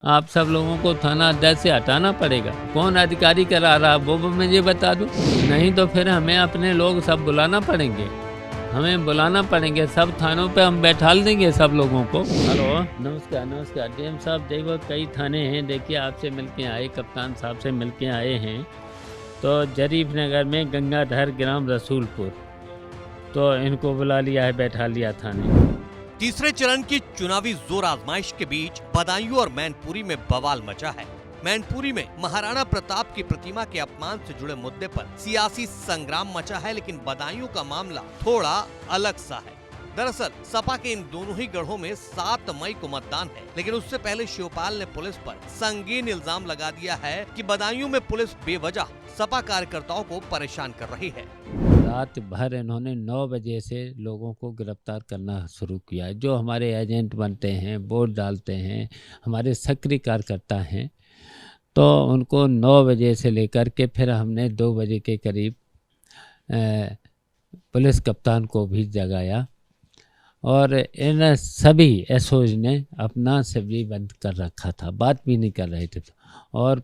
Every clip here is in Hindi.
आप सब लोगों को थाना अध्यक्ष से हटाना पड़ेगा। कौन अधिकारी करा रहा वो मुझे बता दो, नहीं तो फिर हमें अपने लोग सब बुलाना पड़ेंगे। हमें बुलाना पड़ेंगे, सब थानों पे हम बैठाल देंगे सब लोगों को। हेलो, नमस्कार नमस्कार डीएम साहब। देखो कई थाने हैं, देखिए आपसे मिलके आए, कप्तान साहब से मिलके आए हैं। तो जरीफ नगर में गंगाधर ग्राम रसूलपुर, तो इनको बुला लिया है, बैठा लिया थाने। तीसरे चरण की चुनावी जोर आजमाइश के बीच बदायूं और मैनपुरी में बवाल मचा है। मैनपुरी में महाराणा प्रताप की प्रतिमा के अपमान से जुड़े मुद्दे पर सियासी संग्राम मचा है, लेकिन बदायूं का मामला थोड़ा अलग सा है। दरअसल सपा के इन दोनों ही गढ़ों में 7 मई को मतदान है, लेकिन उससे पहले शिवपाल ने पुलिस पर संगीन इल्जाम लगा दिया है कि बदायूं में पुलिस बेवजह सपा कार्यकर्ताओं को परेशान कर रही है। रात भर इन्होंने 9 बजे से लोगों को गिरफ्तार करना शुरू किया है। जो हमारे एजेंट बनते हैं, वोट डालते हैं, हमारे सक्रिय कार्यकर्ता हैं, तो उनको 9 बजे से लेकर के फिर हमने 2 बजे के करीब पुलिस कप्तान को भी जगाया और इन सभी एसओज ने अपना सब्जी बंद कर रखा था, बात भी नहीं कर रहे थे। और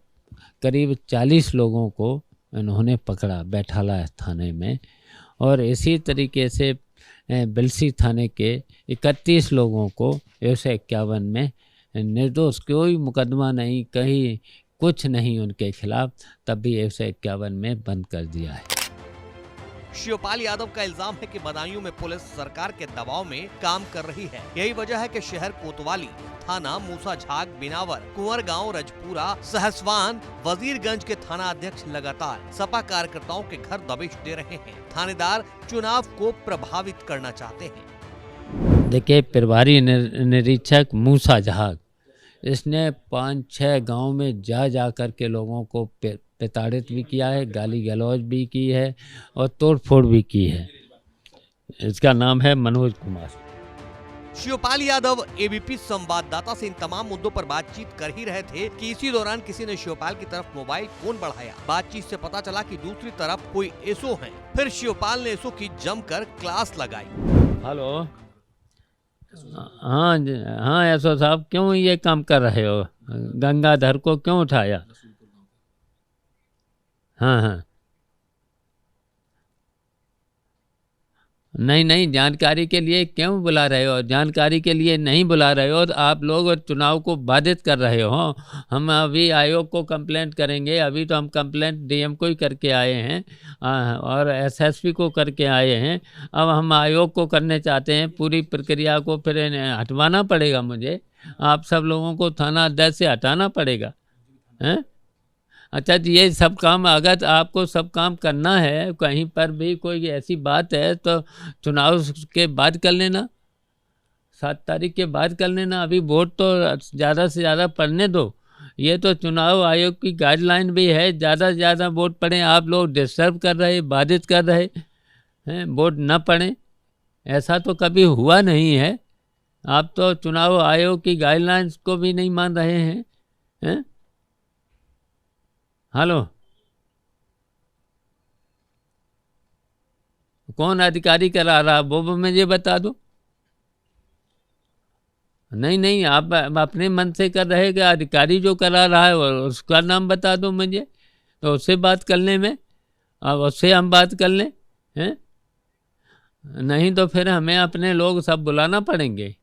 करीब 40 लोगों को इन्होंने पकड़ा, बैठाला थाने में। और इसी तरीके से बिलसी थाने के 31 लोगों को 151 में निर्दोष, कोई मुकदमा नहीं, कहीं कुछ नहीं उनके खिलाफ, तब भी 151 में बंद कर दिया है। शिवपाल यादव का इल्जाम है कि बदायूं में पुलिस सरकार के दबाव में काम कर रही है। यही वजह है कि शहर कोतवाली, थाना मूसा झाग, बिनावर, कुंवरगांव, रजपुरा, सहसवान, वजीरगंज के थाना अध्यक्ष लगातार सपा कार्यकर्ताओं के घर दबिश दे रहे हैं। थानेदार चुनाव को प्रभावित करना चाहते हैं। देखिए, प्रभारी निरीक्षक मूसा झाग, इसने 5-6 गांव में जा करके लोगों को प्रताड़ित भी किया है, गाली गलौज भी की है और तोड़फोड़ भी की है। इसका नाम है मनोज कुमार। शिवपाल यादव एबीपी संवाददाता से इन तमाम मुद्दों पर बातचीत कर ही रहे थे कि इसी दौरान किसी ने शिवपाल की तरफ मोबाइल फोन बढ़ाया। बातचीत से पता चला कि दूसरी तरफ कोई एसओ है। फिर शिवपाल ने एसओ की जमकर क्लास लगाई। हेलो, हाँ हाँ एसओ साहब, क्यों ये काम कर रहे हो? गंगाधर को क्यों उठाया? हाँ हाँ, नहीं नहीं, जानकारी के लिए क्यों बुला रहे हो? जानकारी के लिए नहीं बुला रहे हो। आप लोग चुनाव को बाधित कर रहे हो। हम अभी आयोग को कंप्लेंट करेंगे। अभी तो हम कंप्लेंट डीएम को ही करके आए हैं और एसएसपी को करके आए हैं। अब हम आयोग को करने चाहते हैं। पूरी प्रक्रिया को फिर हटवाना पड़ेगा मुझे। आप सब लोगों को थाना अध्यक्ष से हटाना पड़ेगा, हैं? अच्छा जी, ये सब काम अगर आपको सब काम करना है, कहीं पर भी कोई ऐसी बात है तो चुनाव के बाद कर लेना, 7 तारीख के बाद कर लेना। अभी वोट तो ज़्यादा से ज़्यादा पड़ने दो। ये तो चुनाव आयोग की गाइडलाइन भी है, ज़्यादा से ज़्यादा वोट पड़े। आप लोग डिस्टर्ब कर रहे, बाधित कर रहे हैं, वोट न पड़े। ऐसा तो कभी हुआ नहीं है। आप तो चुनाव आयोग की गाइडलाइंस को भी नहीं मान रहे हैं, हैं? हेलो, कौन अधिकारी करा रहा वो मुझे बता दो। नहीं नहीं, आप अपने मन से कर रहे कि अधिकारी जो करा रहा है उसका नाम बता दो मुझे, तो उससे बात करने में, अब उससे हम बात कर लें, हैं? नहीं तो फिर हमें अपने लोग सब बुलाना पड़ेंगे।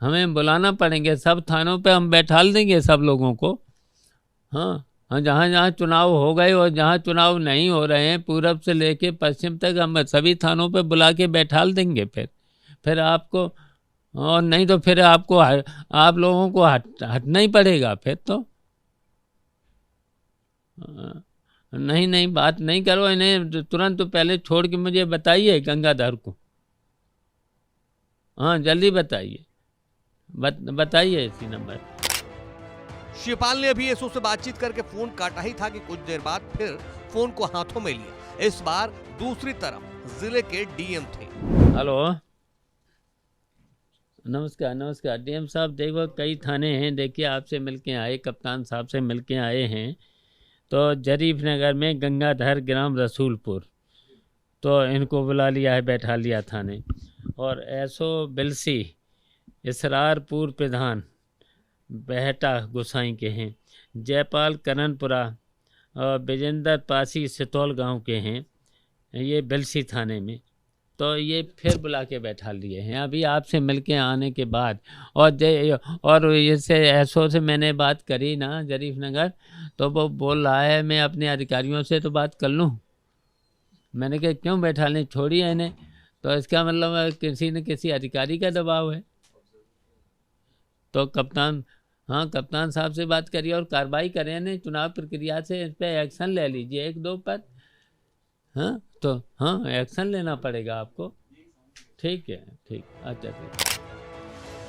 हमें बुलाना पड़ेंगे, सब थानों पे हम बैठाल देंगे सब लोगों को। हाँ हाँ, जहाँ जहाँ चुनाव हो गए और जहाँ चुनाव नहीं हो रहे हैं, पूरब से लेके पश्चिम तक हम सभी थानों पे बुला के बैठाल देंगे। फिर आपको, और नहीं तो फिर आपको आप लोगों को हटना ही पड़ेगा फिर तो। नहीं नहीं, बात नहीं करो इन्हें, तुरंत तो पहले छोड़ के मुझे बताइए गंगाधर को। हाँ जल्दी बताइए, बताइए इसी नंबर। शिवपाल ने अभी एसओ से बातचीत करके फोन काटा ही था कि कुछ देर बाद फिर फोन को हाथों में लिया। इस बार दूसरी तरफ जिले के डीएम थे। हेलो, नमस्कार नमस्कार डीएम साहब। देखो कई थाने हैं, देखिए आपसे मिलके आए, कप्तान साहब से मिलके आए हैं। तो जरीफ नगर में गंगाधर ग्राम रसूलपुर, तो इनको बुला लिया है, बैठा लिया थाने। और एसओ बिलसी, इसरारपुर प्रधान, बेहटा गोसाई के हैं, जयपाल कननपुरा और विजेंद्र पासी सितौल गांव के हैं, ये बेलसी थाने में। तो ये फिर बुला के बैठा लिए हैं अभी आपसे मिलके आने के बाद। और इससे एसओ से मैंने बात करी ना जरीफ नगर, तो वो बोल रहा है मैं अपने अधिकारियों से तो बात कर लूँ। मैंने कहा क्यों बैठा लें, छोड़िए इन्हें। तो इसका मतलब किसी न किसी अधिकारी का दबाव है। तो कप्तान साहब से बात करिए और कार्रवाई करें, नहीं चुनाव प्रक्रिया से इस पर एक्शन ले लीजिए 1-2 पर। हाँ तो हाँ एक्शन लेना पड़ेगा आपको। ठीक है, ठीक, अच्छा ठीक।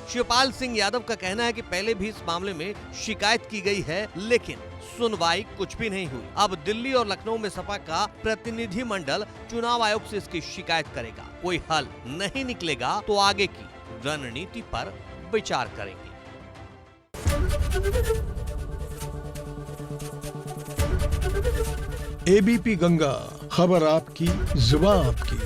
शिवपाल सिंह यादव का कहना है कि पहले भी इस मामले में शिकायत की गई है, लेकिन सुनवाई कुछ भी नहीं हुई। अब दिल्ली और लखनऊ में सपा का प्रतिनिधि मंडल चुनाव आयोग से इसकी शिकायत करेगा। कोई हल नहीं निकलेगा तो आगे की रणनीति पर विचार करेंगे। एबीपी गंगा, खबर आपकी, जुबान आपकी।